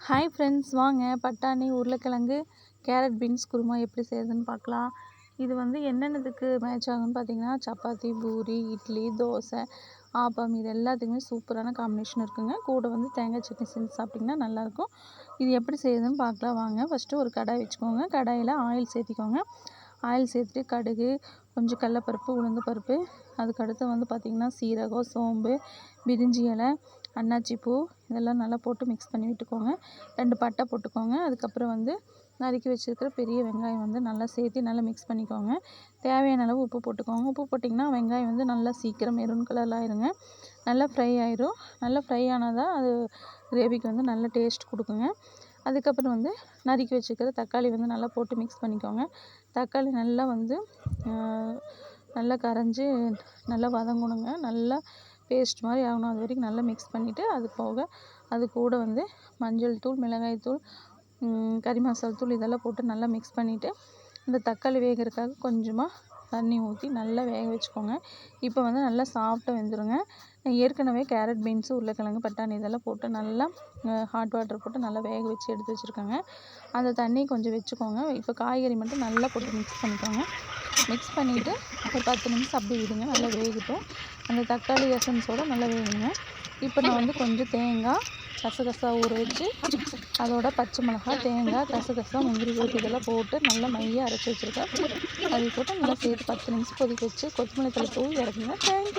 Hi friends, வாங்க பட்டாணி, உருளைக்கிழங்கு, கேரட் பீன்ஸ் குருமா எப்படி செய்கிறதுன்னு பார்க்கலாம். இது என்னென்னதுக்கு மேட்ச் ஆகும்னு பார்த்தீங்கன்னா, சப்பாத்தி, பூரி, இட்லி, தோசை, ஆப்பம் இது எல்லாத்துக்குமே சூப்பரான காம்பினேஷன் இருக்குங்க. கூட தேங்காய் சட்னி செஞ்சு சாப்பிட்டிங்கன்னா நல்லாயிருக்கும். இது எப்படி செய்யுதுன்னு பார்க்கலாம் வாங்க. ஃபஸ்ட்டு ஒரு கடாய் வச்சுக்கோங்க. கடாயில் ஆயில் சேர்த்திக்கோங்க. ஆயில் சேர்த்துட்டு கடுகு, கொஞ்சம் கடலப்பருப்பு, உளுந்து பருப்பு, அதுக்கடுத்து பார்த்திங்கன்னா சீரகம், சோம்பு, பிரிஞ்சி இலை, அன்னாச்சி பூ இதெல்லாம் நல்லா போட்டு மிக்ஸ் பண்ணி விட்டுக்கோங்க. 2 பட்டை போட்டுக்கோங்க. அதுக்கப்புறம் நறுக்கி வச்சுருக்கிற பெரிய வெங்காயம் நல்லா சேர்த்து நல்லா மிக்ஸ் பண்ணிக்கோங்க. தேவையான அளவு உப்பு போட்டுக்கோங்க. உப்பு போட்டிங்கன்னா வெங்காயம் நல்லா சீக்கிரம் மெரூன் கலரில் ஆயிருங்க. நல்லா ஃப்ரை ஆயிரும். நல்லா ஃப்ரை ஆனால் தான் அது கிரேவிக்கு நல்ல டேஸ்ட் கொடுக்குங்க. அதுக்கப்புறம் நறுக்கி வச்சுருக்கிற தக்காளி நல்லா போட்டு மிக்ஸ் பண்ணிக்கோங்க. தக்காளி நல்லா நல்லா கரைஞ்சி நல்லா வதங்கணுங்க. நல்லா பேஸ்ட் மாதிரி ஆகணும். அது வரைக்கும் நல்லா மிக்ஸ் பண்ணிவிட்டு அது போக அது கூட மஞ்சள் தூள், மிளகாய் தூள், கறி மசாலா தூள் இதெல்லாம் போட்டு நல்லா மிக்ஸ் பண்ணிவிட்டு இந்த தக்காளி வேகிறதுக்காக கொஞ்சமாக தண்ணி ஊற்றி நல்லா வேக வச்சுக்கோங்க. இப்போ நல்லா சாஃப்டாக வெந்துருங்க. ஏற்கனவே கேரட் பீன்ஸு, உருளைக்கிழங்கு, பட்டாணி இதெல்லாம் போட்டு நல்லா ஹாட் வாட்டர் போட்டு நல்லா வேக வச்சு எடுத்து வச்சுருக்கேங்க. அந்த தண்ணி கொஞ்சம் வச்சுக்கோங்க. இப்போ காய்கறி மட்டும் நல்லா போட்டு மிக்ஸ் பண்ணிக்கோங்க. மிக்ஸ் பண்ணிவிட்டு ஒரு 10 நிமிஷம் அப்படி விடுங்க. நல்லா வேகட்டும். அந்த தக்காளி எசன்ஸோடு நல்லா வேகுங்க. இப்போ நான் கொஞ்சம் தேங்காய், கசகசா ஊற வச்சு அதோட பச்சை மிளகாய், தேங்காய், கசகசா, முந்திரி பருப்பு இதெல்லாம் போட்டு நல்லா மையாக அரைச்சி வச்சுருக்கேன். அதை போட்டு நல்லா சேர்த்து 10 நிமிஷம் கொதிக்க வச்சு கொத்தமல்லி தழை தூவி இறக்குங்க. தேங்க்யூ.